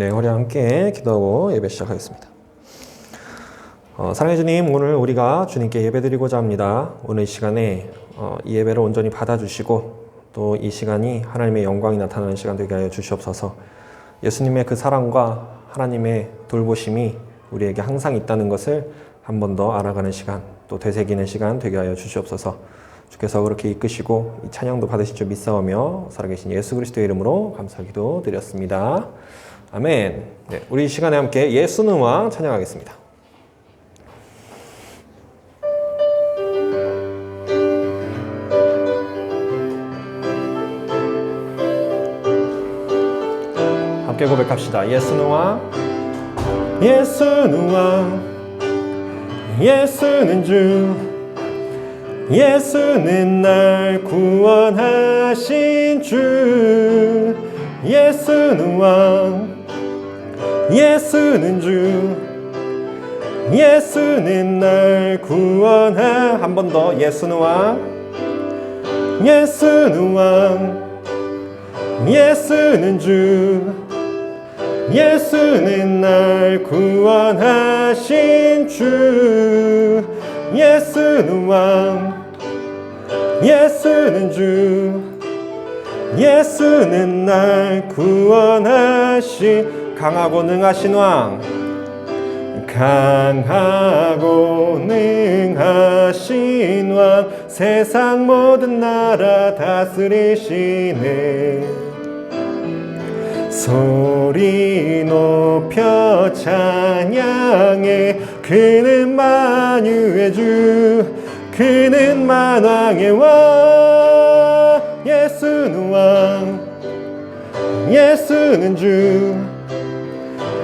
네, 우리 함께 기도하고 예배 시작하겠습니다. 사랑해 주님, 오늘 우리가 주님께 예배드리고자 합니다. 오늘 이 시간에 이 예배를 온전히 받아주시고 또 이 시간이 하나님의 영광이 나타나는 시간 되게 하여 주시옵소서. 예수님의 그 사랑과 하나님의 돌보심이 우리에게 항상 있다는 것을 한 번 더 알아가는 시간, 또 되새기는 시간 되게 하여 주시옵소서. 주께서 그렇게 이끄시고 이 찬양도 받으실 줄 믿사오며 살아계신 예수 그리스도의 이름으로 감사 기도 드렸습니다. 아멘. 네, 우리 이 시간에 함께 예수는 왕 찬양하겠습니다. 함께 고백합시다. 예수는 왕, 예수는 왕, 예수는 주, 예수는 날 구원하신 주. 예수는 왕, 예수는 주, 예수는 날 한 번 더. 예수는 왕, 예수는 왕, 예수는 주, 예수는 날 구원하신 주. 예수는 왕, 예수는 주, 예수는 날 구원하신 강하고 능하신 왕, 강하고 능하신 왕, 세상 모든 나라 다스리시네. 소리 높여 찬양해. 그는 만유의 주, 그는 만왕의 왕. 예수는 왕, 예수는 주,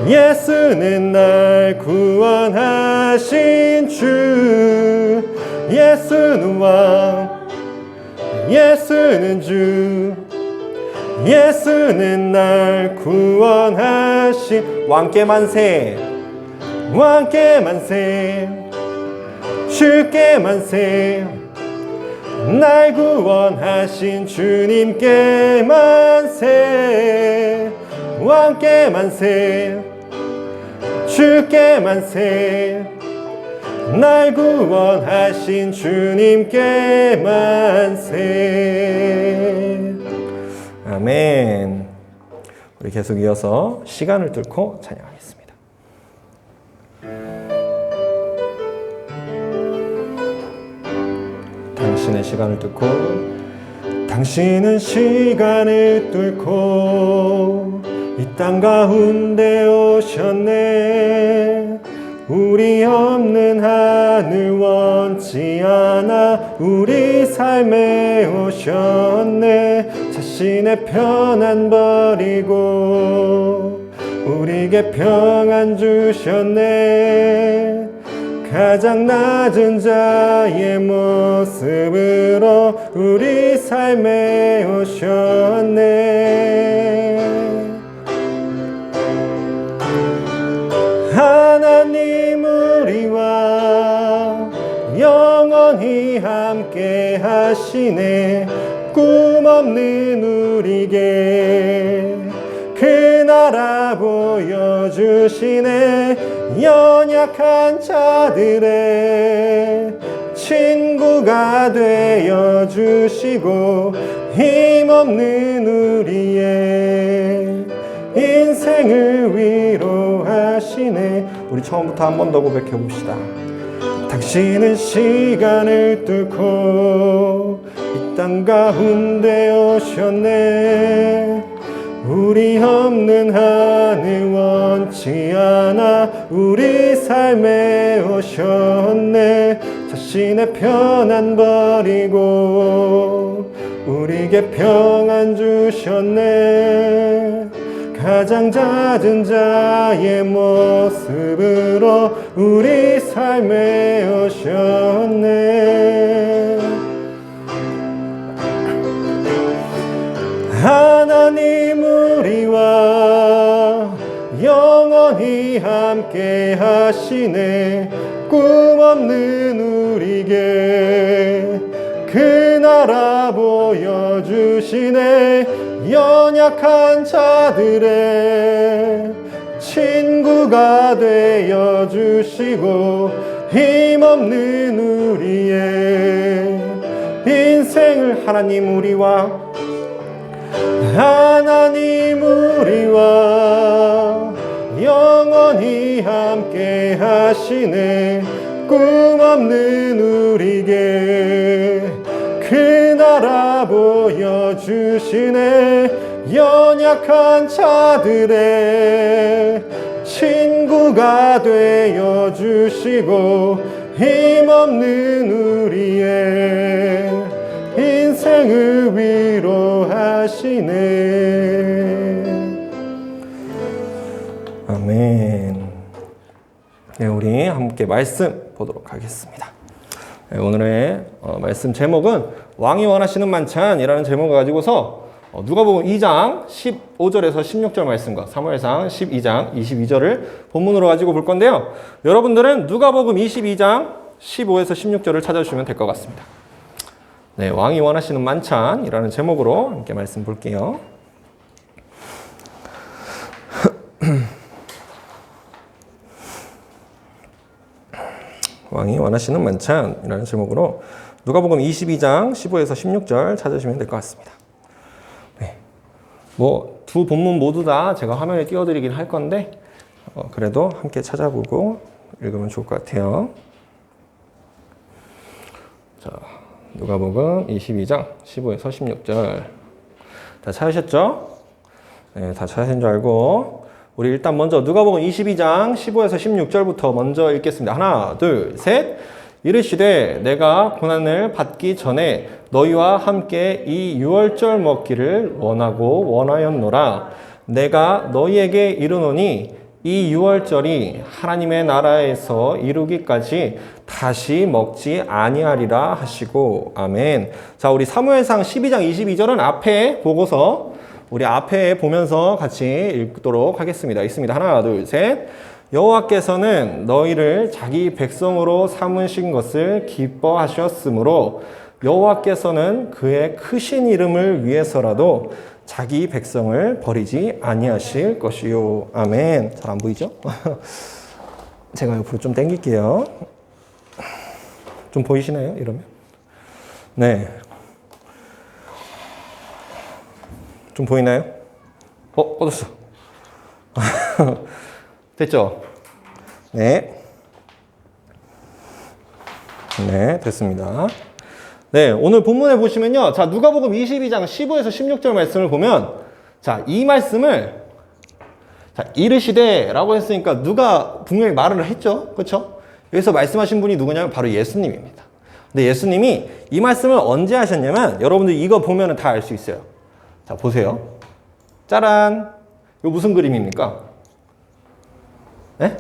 예수는 날 구원하신 주. 예수는 왕, 예수는 주, 예수는 날 구원하신 왕께 만세, 왕께 만세, 주께 만세. 날 구원하신 주님께 만세, 왕께 만세, 주께 만세. 날 구원하신 주님께 만세. 아멘. 우리 계속 이어서 시간을 뚫고 찬양하겠습니다. 당신의 시간을 뚫고, 당신은 시간을 뚫고 이 땅 가운데 오셨네. 우리 없는 하늘 원치 않아 우리 삶에 오셨네. 자신의 편안 버리고 우리에게 평안 주셨네. 가장 낮은 자의 모습으로 우리 삶에 오셨네. 하나님 우리와 영원히 함께 하시네. 꿈 없는 우리에게 그 나라 보여주시네. 연약한 자들의 친구가 되어주시고 힘없는 우리의 인생을 위로하시네. 우리 처음부터 한 번 더 고백해 봅시다. 당신은 시간을 뚫고 이 땅 가운데 오셨네. 우리 없는 하늘 원치 않아 우리 삶에 오셨네. 자신의 편안 버리고 우리에게 평안 주셨네. 가장 작은 자의 모습으로 우리 삶에 오셨네. 하나님 우리와 영원히 함께 하시네. 꿈 없는 우리에게 그 나라 보여주시네. 연약한 자들의 친구가 되어 주시고 힘없는 우리의 인생을 하나님 우리와 영원히 함께 하시네. 꿈없는 우리에게 그 나라 보여주시네. 연약한 자들의 친구가 되어 주시고 힘없는 우리의 인생을 위로하시네. 아멘. 네, 우리 함께 말씀 보도록 하겠습니다. 네, 오늘의 말씀 제목은 왕이 원하시는 만찬이라는 제목을 가지고서 누가복음 2장 15절에서 16절 말씀과 사무엘상 12장 22절을 본문으로 가지고 볼 건데요. 여러분들은 누가복음 22장 15에서 16절을 찾아주시면 될 것 같습니다. 네, 왕이 원하시는 만찬이라는 제목으로 함께 말씀 볼게요. 왕이 원하시는 만찬이라는 제목으로 누가복음 22장 15에서 16절 찾으시면 될 것 같습니다. 네. 뭐 두 본문 모두 다 제가 화면에 띄워드리긴 할 건데 그래도 함께 찾아보고 읽으면 좋을 것 같아요. 자, 누가복음 22장 15에서 16절 다 찾으셨죠? 네, 다 찾으신 줄 알고 우리 일단 먼저 누가복음 22장 15에서 16절부터 먼저 읽겠습니다. 하나, 둘, 셋. 이르시되 내가 고난을 받기 전에 너희와 함께 이 유월절 먹기를 원하였노라. 내가 너희에게 이르노니 이 유월절이 하나님의 나라에서 이루기까지 다시 먹지 아니하리라 하시고 아멘. 자, 우리 사무엘상 12장 22절은 앞에 보고서 우리 앞에 보면서 같이 읽도록 하겠습니다. 읽습니다. 하나, 둘, 셋. 여호와께서는 너희를 자기 백성으로 삼으신 것을 기뻐하셨으므로 여호와께서는 그의 크신 이름을 위해서라도 자기 백성을 버리지 아니하실 것이요. 아멘. 잘 안 보이죠? 제가 옆으로 좀 당길게요. 좀 보이시나요? 이러면? 네. 좀 보이나요? 꺼졌어. 됐죠? 네. 네, 됐습니다. 네, 오늘 본문에 보시면요. 자, 누가복음 22장 15에서 16절 말씀을 보면, 자, 이 말씀을, 자, 이르시되 라고 했으니까 누가 분명히 말을 했죠? 그렇죠? 여기서 말씀하신 분이 누구냐면 바로 예수님입니다. 근데 예수님이 이 말씀을 언제 하셨냐면, 여러분들 이거 보면 다 알 수 있어요. 자, 보세요. 짜란. 이거 무슨 그림입니까? 네?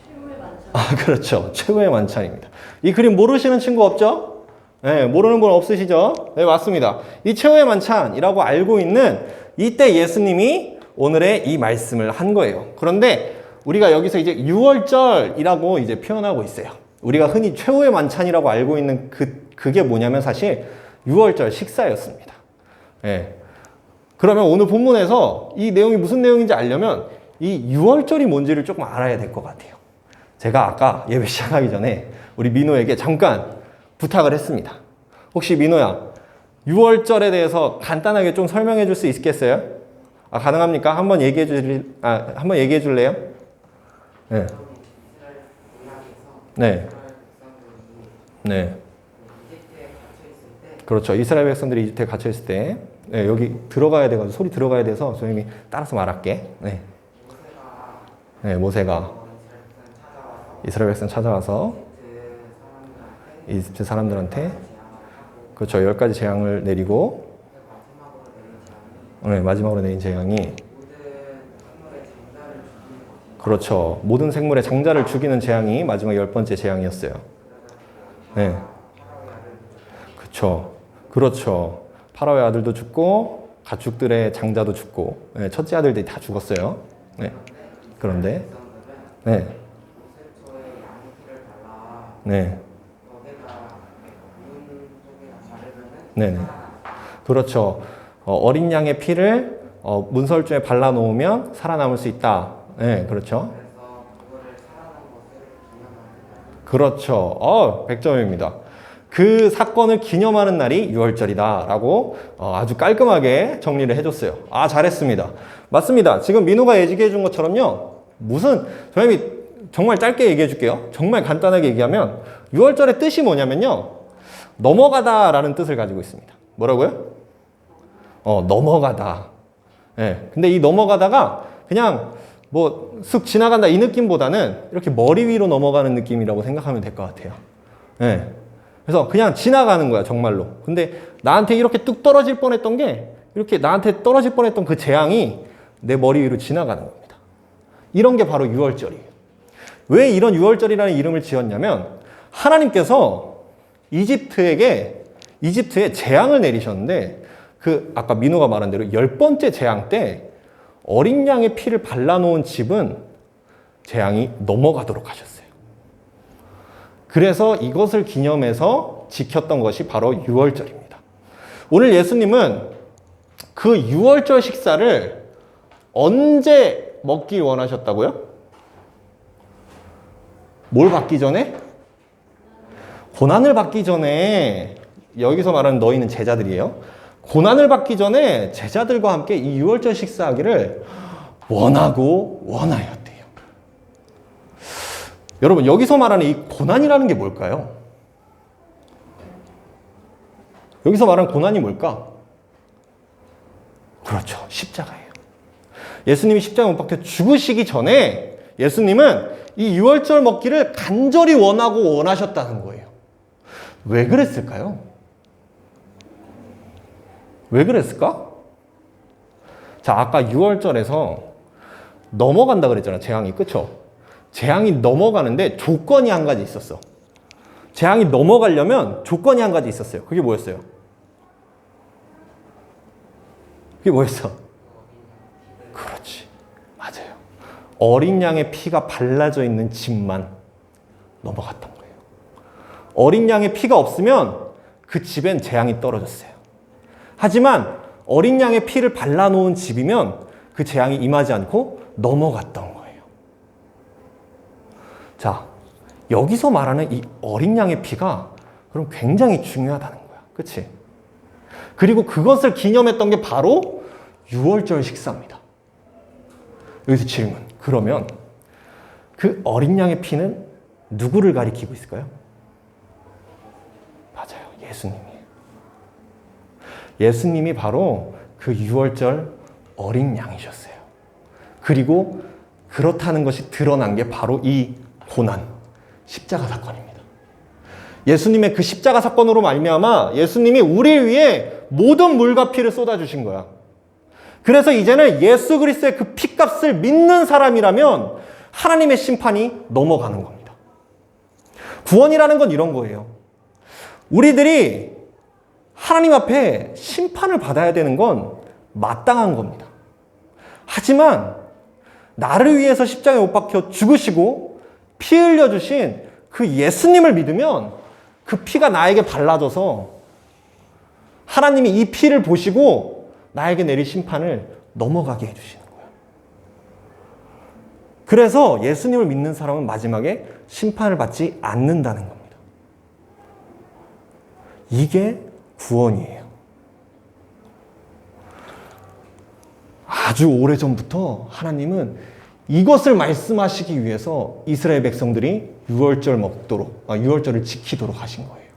최후의 만찬. 아, 그렇죠. 최후의 만찬입니다. 이 그림 모르시는 친구 없죠? 네, 모르는 분 없으시죠? 네, 맞습니다. 이 최후의 만찬이라고 알고 있는 이때 예수님이 오늘의 이 말씀을 한 거예요. 그런데 우리가 여기서 이제 유월절이라고 이제 표현하고 있어요. 우리가 흔히 최후의 만찬이라고 알고 있는 그게 뭐냐면 사실 유월절 식사였습니다. 네. 그러면 오늘 본문에서 이 내용이 무슨 내용인지 알려면 이 유월절이 뭔지를 조금 알아야 될 것 같아요. 제가 아까 예배 시작하기 전에 우리 민호에게 잠깐 부탁을 했습니다. 혹시 민호야, 유월절에 대해서 간단하게 좀 설명해 줄 수 있겠어요? 아, 가능합니까? 한번 얘기해 줄래요? 네. 네. 네. 그렇죠. 이스라엘 백성들이 이집트에 갇혀 있을 때, 네, 여기 들어가야 돼가지고 소리 들어가야 돼서 선생님이 따라서 말할게. 네. 네, 모세가 이스라엘 백성 찾아와서 이집트 사람들한테 그렇죠. 10가지 재앙을 내리고, 네, 마지막으로 내린 재앙이 그렇죠. 모든 생물의 장자를 죽이는 재앙이 마지막 10번째 재앙이었어요. 네. 그렇죠. 그렇죠. 파라오의 아들도 죽고 가축들의 장자도 죽고, 네, 첫째 아들들이 다 죽었어요. 네. 그런데 네. 네. 네. 그렇죠. 어린 양의 피를 문설주에 발라놓으면 살아남을 수 있다. 네, 그렇죠. 그렇죠. 100점입니다. 그 사건을 기념하는 날이 6월절이다 라고 아주 깔끔하게 정리를 해줬어요. 잘했습니다. 맞습니다. 지금 민호가 예지게 해준 것처럼요. 선생님이 정말 짧게 얘기해 줄게요. 정말 간단하게 얘기하면 6월절의 뜻이 뭐냐면요. 넘어가다 라는 뜻을 가지고 있습니다. 뭐라고요? 넘어가다. 네. 근데 이 넘어가다가 그냥 슥 지나간다 이 느낌보다는 이렇게 머리 위로 넘어가는 느낌이라고 생각하면 될 것 같아요. 네. 그래서 그냥 지나가는 거야, 정말로. 근데 나한테 이렇게 뚝 떨어질 뻔했던 게 이렇게 나한테 떨어질 뻔했던 그 재앙이 내 머리 위로 지나가는 겁니다. 이런 게 바로 6월절이에요. 왜 이런 6월절이라는 이름을 지었냐면 하나님께서 이집트에 재앙을 내리셨는데 아까 민호가 말한 대로 10번째 재앙 때 어린 양의 피를 발라놓은 집은 재앙이 넘어가도록 하셨어요. 그래서 이것을 기념해서 지켰던 것이 바로 6월절입니다. 오늘 예수님은 그 6월절 식사를 언제 먹기 원하셨다고요? 뭘 받기 전에? 고난을 받기 전에. 여기서 말하는 너희는 제자들이에요. 고난을 받기 전에 제자들과 함께 이 6월절 식사하기를 원하였대요. 여러분, 여기서 말하는 이 고난이라는 게 뭘까요? 여기서 말하는 고난이 뭘까? 그렇죠. 십자가예요. 예수님이 십자가에 못 박혀 죽으시기 전에 예수님은 이 6월절 먹기를 간절히 원하셨다는 거예요. 왜 그랬을까요? 왜 그랬을까? 자, 아까 6월절에서 넘어간다 그랬잖아, 재앙이. 그쵸? 재앙이 넘어가는데 조건이 한 가지 있었어. 재앙이 넘어가려면 조건이 한 가지 있었어요. 그게 뭐였어요? 그게 뭐였어? 그렇지. 맞아요. 어린 양의 피가 발라져 있는 집만 넘어갔던 거예요. 어린 양의 피가 없으면 그 집엔 재앙이 떨어졌어요. 하지만 어린 양의 피를 발라놓은 집이면 그 재앙이 임하지 않고 넘어갔던 거예요. 자, 여기서 말하는 이 어린 양의 피가 그럼 굉장히 중요하다는 거야. 그치? 그리고 그것을 기념했던 게 바로 6월절 식사입니다. 여기서 질문. 그러면 그 어린 양의 피는 누구를 가리키고 있을까요? 맞아요. 예수님이에요. 예수님이 바로 그 6월절 어린 양이셨어요. 그리고 그렇다는 것이 드러난 게 바로 이 고난, 십자가 사건입니다. 예수님의 그 십자가 사건으로 말미암아 예수님이 우리를 위해 모든 물과 피를 쏟아주신 거야. 그래서 이제는 예수 그리스도의 그 피값을 믿는 사람이라면 하나님의 심판이 넘어가는 겁니다. 구원이라는 건 이런 거예요. 우리들이 하나님 앞에 심판을 받아야 되는 건 마땅한 겁니다. 하지만 나를 위해서 십자가에 못 박혀 죽으시고 피 흘려주신 그 예수님을 믿으면 그 피가 나에게 발라져서 하나님이 이 피를 보시고 나에게 내릴 심판을 넘어가게 해주시는 거예요. 그래서 예수님을 믿는 사람은 마지막에 심판을 받지 않는다는 겁니다. 이게 구원이에요. 아주 오래전부터 하나님은 이것을 말씀하시기 위해서 이스라엘 백성들이 6월절을 지키도록 하신 거예요.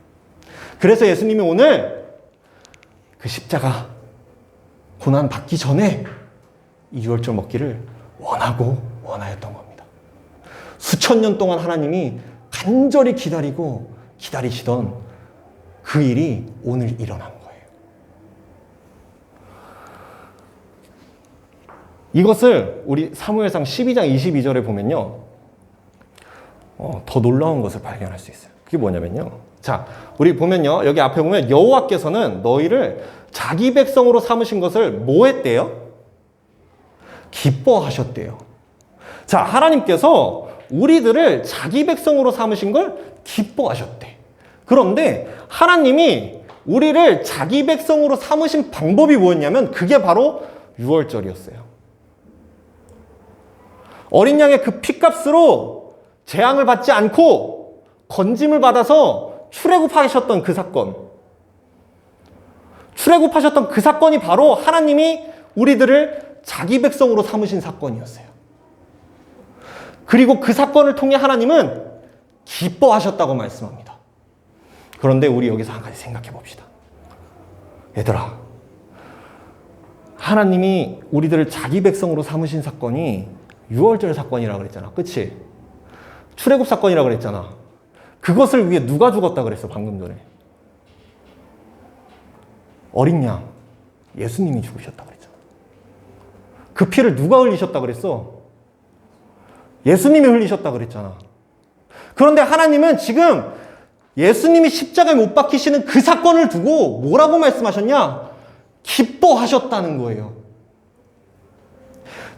그래서 예수님이 오늘 그 십자가 고난 받기 전에 이 6월절 먹기를 원하였던 겁니다. 수천 년 동안 하나님이 간절히 기다리시던 그 일이 오늘 일어난 거예요. 이것을 우리 사무엘상 12장 22절에 보면요. 더 놀라운 것을 발견할 수 있어요. 그게 뭐냐면요. 자, 우리 보면요. 여기 앞에 보면 여호와께서는 너희를 자기 백성으로 삼으신 것을 뭐 했대요? 기뻐하셨대요. 자, 하나님께서 우리들을 자기 백성으로 삼으신 걸 기뻐하셨대. 그런데 하나님이 우리를 자기 백성으로 삼으신 방법이 뭐였냐면 그게 바로 6월절이었어요. 어린 양의 그 피값으로 재앙을 받지 않고 건짐을 받아서 출애굽하셨던 그 사건. 출애굽하셨던 그 사건이 바로 하나님이 우리들을 자기 백성으로 삼으신 사건이었어요. 그리고 그 사건을 통해 하나님은 기뻐하셨다고 말씀합니다. 그런데 우리 여기서 한 가지 생각해 봅시다. 얘들아, 하나님이 우리들을 자기 백성으로 삼으신 사건이 유월절 사건이라고 그랬잖아. 그치? 출애굽 사건이라고 그랬잖아. 그것을 위해 누가 죽었다 그랬어, 방금 전에? 어린 양, 예수님이 죽으셨다 그랬잖아. 그 피를 누가 흘리셨다 그랬어? 예수님이 흘리셨다 그랬잖아. 그런데 하나님은 지금 예수님이 십자가에 못 박히시는 그 사건을 두고 뭐라고 말씀하셨냐? 기뻐하셨다는 거예요.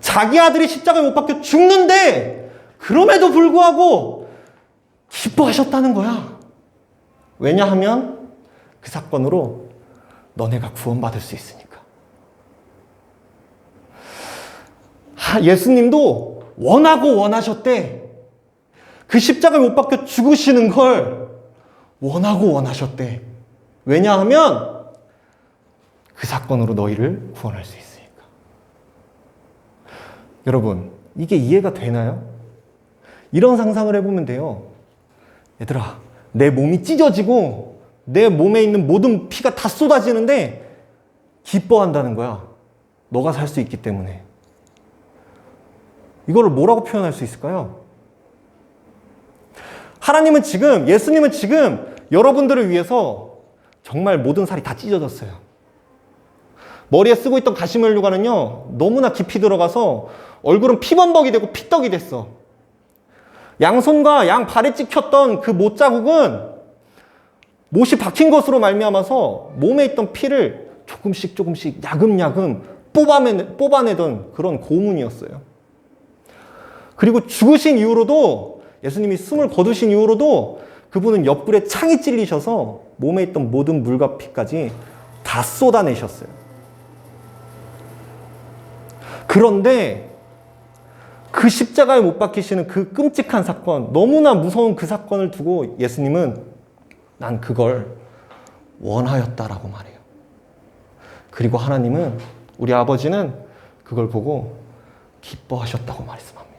자기 아들이 십자가에 못 박혀 죽는데 그럼에도 불구하고 기뻐하셨다는 거야. 왜냐하면 그 사건으로 너네가 구원받을 수 있으니까. 예수님도 원하고 원하셨대. 그 십자가에 못 박혀 죽으시는 걸 원하고 원하셨대. 왜냐하면 그 사건으로 너희를 구원할 수 있으니까. 여러분, 이게 이해가 되나요? 이런 상상을 해보면 돼요. 얘들아, 내 몸이 찢어지고 내 몸에 있는 모든 피가 다 쏟아지는데 기뻐한다는 거야. 너가 살 수 있기 때문에. 이거를 뭐라고 표현할 수 있을까요? 하나님은 지금, 예수님은 지금 여러분들을 위해서 정말 모든 살이 다 찢어졌어요. 머리에 쓰고 있던 가시면류관은요, 너무나 깊이 들어가서 얼굴은 피범벅이 되고 피떡이 됐어. 양손과 양발에 찍혔던 그 못자국은 못이 박힌 것으로 말미암아서 몸에 있던 피를 조금씩 야금야금 뽑아내던 그런 고문이었어요. 그리고 죽으신 이후로도, 예수님이 숨을 거두신 이후로도 그분은 옆구리에 창이 찔리셔서 몸에 있던 모든 물과 피까지 다 쏟아내셨어요. 그런데 그 십자가에 못 박히시는 그 끔찍한 사건, 너무나 무서운 그 사건을 두고 예수님은 난 그걸 원하였다라고 말해요. 그리고 하나님은, 우리 아버지는 그걸 보고 기뻐하셨다고 말씀합니다.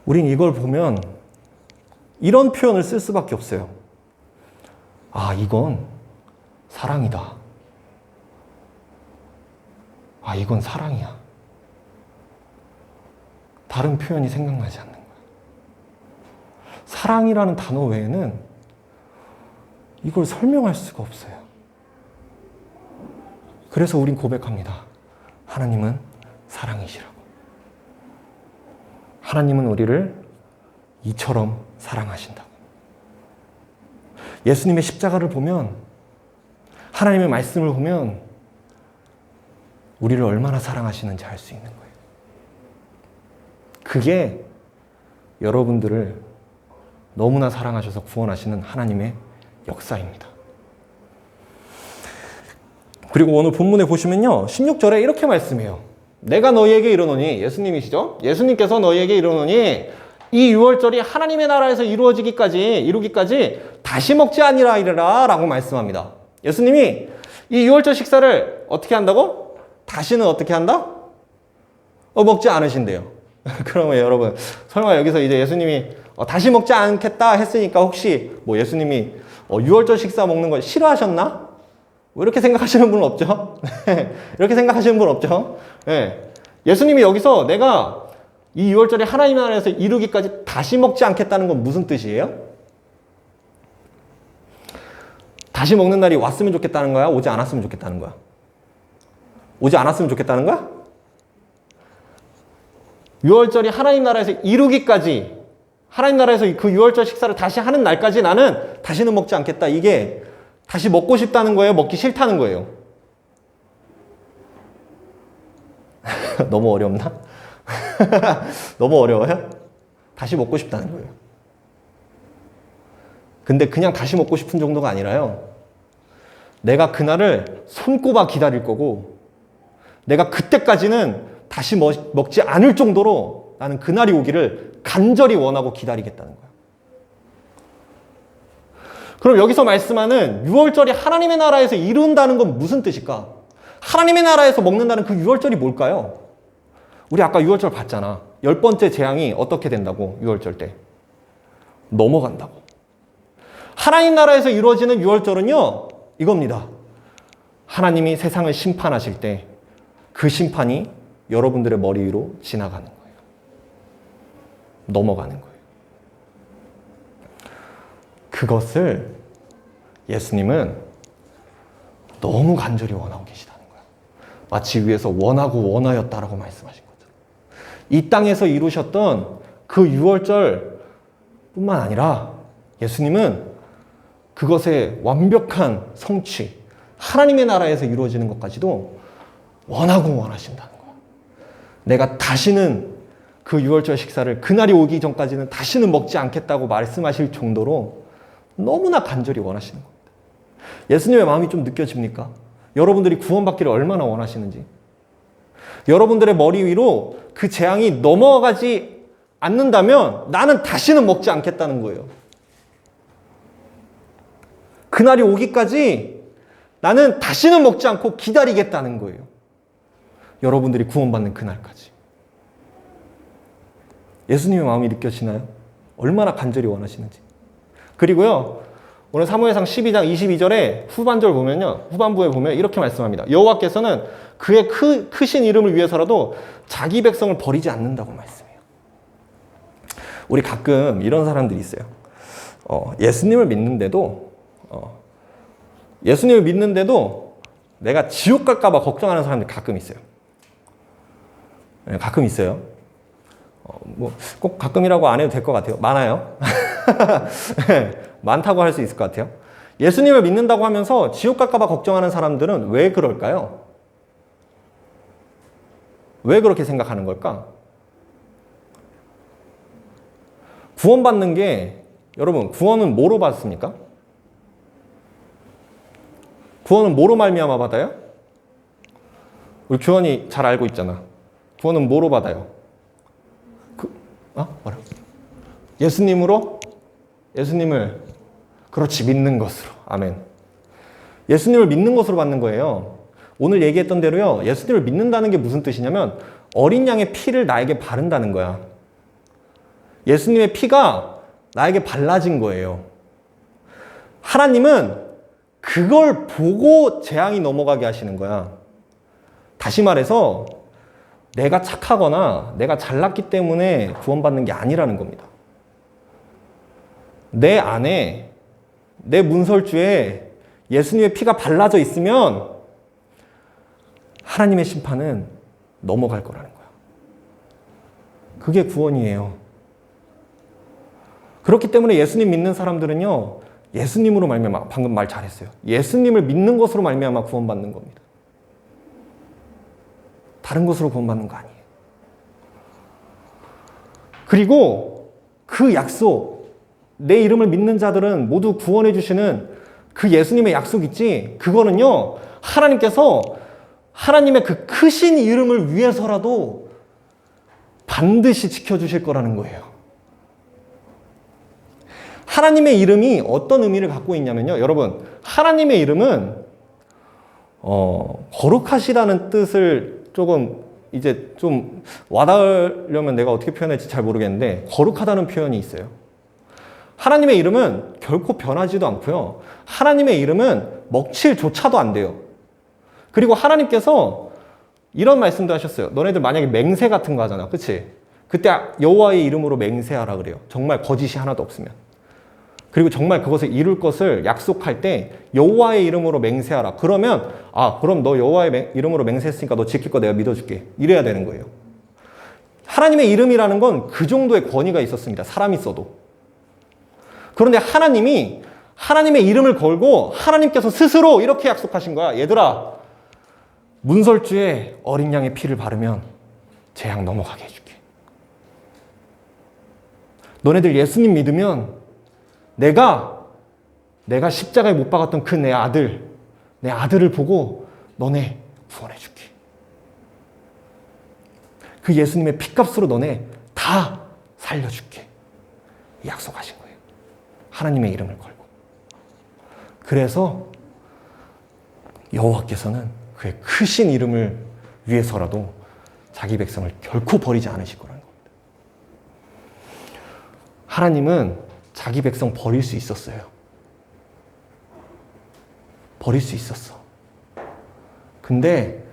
우린 이걸 보면 이런 표현을 쓸 수밖에 없어요. 아, 이건 사랑이다. 아, 이건 사랑이야. 다른 표현이 생각나지 않는 거예요. 사랑이라는 단어 외에는 이걸 설명할 수가 없어요. 그래서 우린 고백합니다. 하나님은 사랑이시라고. 하나님은 우리를 이처럼 사랑하신다고. 예수님의 십자가를 보면, 하나님의 말씀을 보면 우리를 얼마나 사랑하시는지 알 수 있는 거예요. 그게 여러분들을 너무나 사랑하셔서 구원하시는 하나님의 역사입니다. 그리고 오늘 본문에 보시면요, 16절에 이렇게 말씀해요. 내가 너희에게 이르노니, 예수님이시죠? 예수님께서 너희에게 이르노니 이 유월절이 하나님의 나라에서 이루기까지 다시 먹지 아니하리라 라고 말씀합니다. 예수님이 이 유월절 식사를 어떻게 한다고? 다시는 어떻게 한다? 먹지 않으신대요. 그러면 여러분, 설마 여기서 이제 예수님이 다시 먹지 않겠다 했으니까 혹시 뭐 예수님이 유월절 식사 먹는 걸 싫어하셨나? 이렇게 생각하시는 분은 없죠? 이렇게 생각하시는 분은 없죠? 네. 예수님이 여기서 내가 이 유월절이 하나님 나라에서 이루기까지 다시 먹지 않겠다는 건 무슨 뜻이에요? 다시 먹는 날이 왔으면 좋겠다는 거야? 오지 않았으면 좋겠다는 거야? 오지 않았으면 좋겠다는 거야? 유월절이 하나님 나라에서 이루기까지, 하나님 나라에서 그 유월절 식사를 다시 하는 날까지 나는 다시는 먹지 않겠다. 이게 다시 먹고 싶다는 거예요? 먹기 싫다는 거예요? 너무 어렵나? 너무 어려워요? 다시 먹고 싶다는 거예요. 근데 그냥 다시 먹고 싶은 정도가 아니라요, 내가 그날을 손꼽아 기다릴 거고, 내가 그때까지는 다시 먹지 않을 정도로 나는 그날이 오기를 간절히 원하고 기다리겠다는 거야. 그럼 여기서 말씀하는 유월절이 하나님의 나라에서 이룬다는 건 무슨 뜻일까? 하나님의 나라에서 먹는다는 그 유월절이 뭘까요? 우리 아까 유월절 봤잖아. 10번째 재앙이 어떻게 된다고? 유월절 때 넘어간다고. 하나님 나라에서 이루어지는 유월절은요, 이겁니다. 하나님이 세상을 심판하실 때 그 심판이 여러분들의 머리 위로 지나가는 거예요. 넘어가는 거예요. 그것을 예수님은 너무 간절히 원하고 계시다는 거야. 마치 위에서 원하고 원하였다라고 말씀하신 거죠. 이 땅에서 이루셨던 그 유월절 뿐만 아니라 예수님은 그것의 완벽한 성취, 하나님의 나라에서 이루어지는 것까지도 원하고 원하신다는 거야. 내가 다시는 그 유월절 식사를 그날이 오기 전까지는 다시는 먹지 않겠다고 말씀하실 정도로 너무나 간절히 원하시는 겁니다. 예수님의 마음이 좀 느껴집니까? 여러분들이 구원받기를 얼마나 원하시는지. 여러분들의 머리 위로 그 재앙이 넘어가지 않는다면 나는 다시는 먹지 않겠다는 거예요. 그날이 오기까지 나는 다시는 먹지 않고 기다리겠다는 거예요. 여러분들이 구원받는 그날까지. 예수님의 마음이 느껴지나요? 얼마나 간절히 원하시는지. 그리고요, 오늘 사무엘상 12장 22절에 후반부에 보면 이렇게 말씀합니다. 여호와께서는 그의 크신 이름을 위해서라도 자기 백성을 버리지 않는다고 말씀해요. 우리 가끔 이런 사람들이 있어요. 예수님을 믿는데도 내가 지옥 갈까봐 걱정하는 사람들이 가끔 있어요. 가끔 있어요. 꼭 가끔이라고 안 해도 될 것 같아요. 많아요. 많다고 할 수 있을 것 같아요. 예수님을 믿는다고 하면서 지옥 갈까봐 걱정하는 사람들은 왜 그럴까요? 왜 그렇게 생각하는 걸까? 구원받는 게, 여러분, 구원은 뭐로 받습니까? 구원은 뭐로 말미암아 받아요? 우리 교원이 잘 알고 있잖아. 구원은 뭐로 받아요? 뭐라? 예수님을 그렇지, 믿는 것으로. 아멘. 예수님을 믿는 것으로 받는 거예요. 오늘 얘기했던 대로요, 예수님을 믿는다는 게 무슨 뜻이냐면 어린 양의 피를 나에게 바른다는 거야. 예수님의 피가 나에게 발라진 거예요. 하나님은 그걸 보고 재앙이 넘어가게 하시는 거야. 다시 말해서 내가 착하거나 내가 잘났기 때문에 구원받는 게 아니라는 겁니다. 내 안에, 내 문설주에 예수님의 피가 발라져 있으면 하나님의 심판은 넘어갈 거라는 거야. 그게 구원이에요. 그렇기 때문에 예수님 믿는 사람들은요, 예수님으로 말미암아, 방금 말 잘했어요. 예수님을 믿는 것으로 말미암아 구원받는 겁니다. 다른 것으로 구원받는 거 아니에요. 그리고 그 약속, 내 이름을 믿는 자들은 모두 구원해 주시는 그 예수님의 약속 있지? 그거는요, 하나님께서 하나님의 그 크신 이름을 위해서라도 반드시 지켜주실 거라는 거예요. 하나님의 이름이 어떤 의미를 갖고 있냐면요, 여러분, 하나님의 이름은 거룩하시다는 뜻을 이제 좀 와닿으려면 내가 어떻게 표현할지 잘 모르겠는데, 거룩하다는 표현이 있어요. 하나님의 이름은 결코 변하지도 않고요. 하나님의 이름은 먹칠조차도 안 돼요. 그리고 하나님께서 이런 말씀도 하셨어요. 너네들 만약에 맹세 같은 거 하잖아. 그치? 그때 여호와의 이름으로 맹세하라 그래요. 정말 거짓이 하나도 없으면. 그리고 정말 그것을 이룰 것을 약속할 때 여호와의 이름으로 맹세하라. 그러면 그럼 너 여호와의 이름으로 맹세했으니까 너 지킬 거 내가 믿어줄게. 이래야 되는 거예요. 하나님의 이름이라는 건 그 정도의 권위가 있었습니다. 사람이 써도. 그런데 하나님이 하나님의 이름을 걸고 하나님께서 스스로 이렇게 약속하신 거야. 얘들아, 문설주에 어린 양의 피를 바르면 재앙 넘어가게 해줄게. 너네들 예수님 믿으면 내가 십자가에 못 박았던 그 내 아들을 보고 너네 구원해 줄게. 그 예수님의 피값으로 너네 다 살려줄게. 약속하신 거예요. 하나님의 이름을 걸고. 그래서 여호와께서는 그의 크신 이름을 위해서라도 자기 백성을 결코 버리지 않으실 거라는 겁니다. 하나님은 자기 백성 버릴 수 있었어요. 버릴 수 있었어. 근데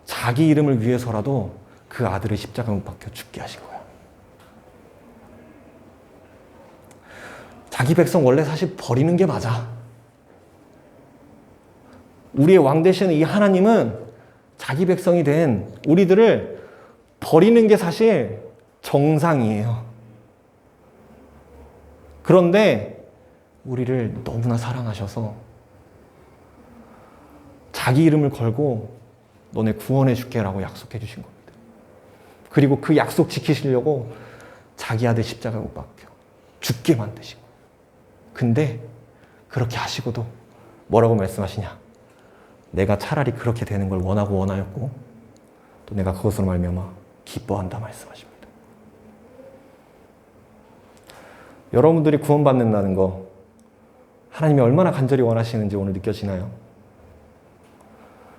자기 이름을 위해서라도 그 아들을 십자가에 못 박혀 죽게 하신 거야. 자기 백성 원래 사실 버리는 게 맞아. 우리의 왕 되시는 이 하나님은 자기 백성이 된 우리들을 버리는 게 사실 정상이에요. 그런데 우리를 너무나 사랑하셔서 자기 이름을 걸고 너네 구원해 줄게 라고 약속해 주신 겁니다. 그리고 그 약속 지키시려고 자기 아들 십자가에 못 박혀 죽게 만드신 거예요. 근데 그렇게 하시고도 뭐라고 말씀하시냐? 내가 차라리 그렇게 되는 걸 원하고 원하였고 또 내가 그것으로 말미암아 기뻐한다 말씀하십니다. 여러분들이 구원받는다는 거 하나님이 얼마나 간절히 원하시는지 오늘 느껴지나요?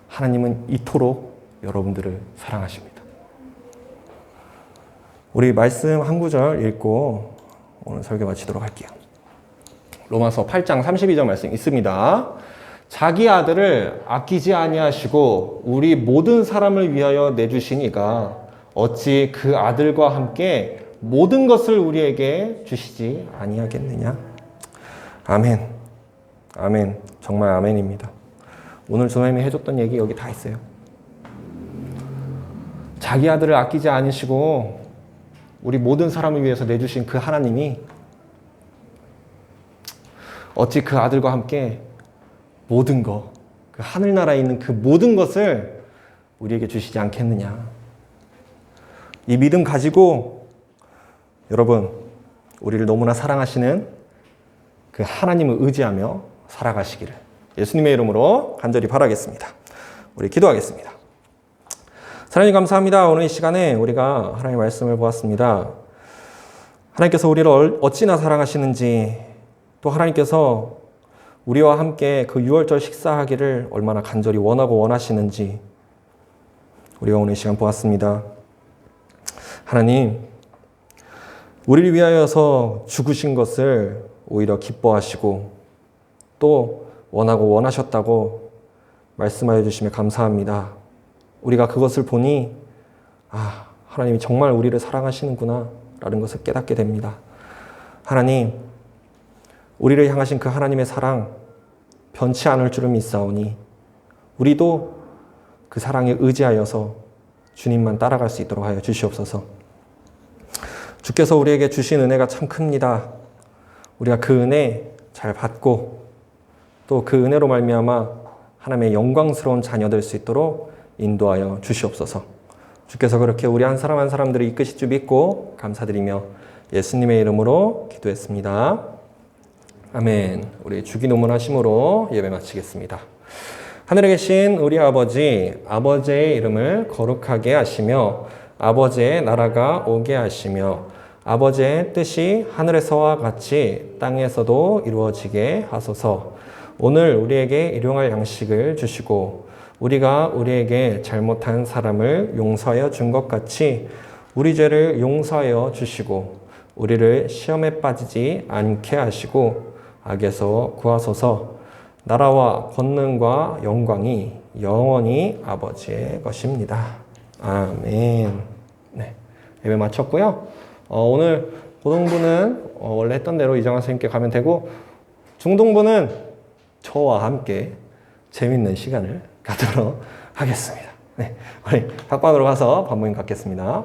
하나님은 이토록 여러분들을 사랑하십니다. 우리 말씀 한 구절 읽고 오늘 설교 마치도록 할게요. 로마서 8장 32절 말씀 있습니다. 자기 아들을 아끼지 아니하시고 우리 모든 사람을 위하여 내주시니가 어찌 그 아들과 함께 모든 것을 우리에게 주시지 아니하겠느냐. 아멘. 아멘. 정말 아멘입니다. 오늘 조나님이 해줬던 얘기 여기 다 있어요. 자기 아들을 아끼지 않으시고 우리 모든 사람을 위해서 내주신 그 하나님이 어찌 그 아들과 함께 모든 것, 그 하늘나라에 있는 그 모든 것을 우리에게 주시지 않겠느냐. 이 믿음 가지고 여러분, 우리를 너무나 사랑하시는 그 하나님을 의지하며 살아가시기를 예수님의 이름으로 간절히 바라겠습니다. 우리 기도하겠습니다. 하나님 감사합니다. 오늘 이 시간에 우리가 하나님의 말씀을 보았습니다. 하나님께서 우리를 어찌나 사랑하시는지, 또 하나님께서 우리와 함께 그 유월절 식사하기를 얼마나 간절히 원하고 원하시는지 우리가 오늘 이 시간 보았습니다. 하나님, 우리를 위하여서 죽으신 것을 오히려 기뻐하시고 또 원하고 원하셨다고 말씀하여 주시며 감사합니다. 우리가 그것을 보니 하나님이 정말 우리를 사랑하시는구나 라는 것을 깨닫게 됩니다. 하나님, 우리를 향하신 그 하나님의 사랑 변치 않을 줄을 믿사오니 우리도 그 사랑에 의지하여서 주님만 따라갈 수 있도록 하여 주시옵소서. 주께서 우리에게 주신 은혜가 참 큽니다. 우리가 그 은혜 잘 받고 또 그 은혜로 말미암아 하나님의 영광스러운 자녀 될 수 있도록 인도하여 주시옵소서. 주께서 그렇게 우리 한 사람 한 사람들을 이끄실 줄 믿고 감사드리며 예수님의 이름으로 기도했습니다. 아멘. 우리 주기도문하심으로 예배 마치겠습니다. 하늘에 계신 우리 아버지, 아버지의 이름을 거룩하게 하시며 아버지의 나라가 오게 하시며 아버지의 뜻이 하늘에서와 같이 땅에서도 이루어지게 하소서. 오늘 우리에게 일용할 양식을 주시고 우리가 우리에게 잘못한 사람을 용서하여 준 것 같이 우리 죄를 용서하여 주시고 우리를 시험에 빠지지 않게 하시고 악에서 구하소서. 나라와 권능과 영광이 영원히 아버지의 것입니다. 아멘. 네, 예배 마쳤고요. 오늘 고등부는 원래 했던 대로 이정환 선생님께 가면 되고 중등부는 저와 함께 재밌는 시간을 갖도록 하겠습니다. 네, 우리 학방으로 가서 반모임 갖겠습니다.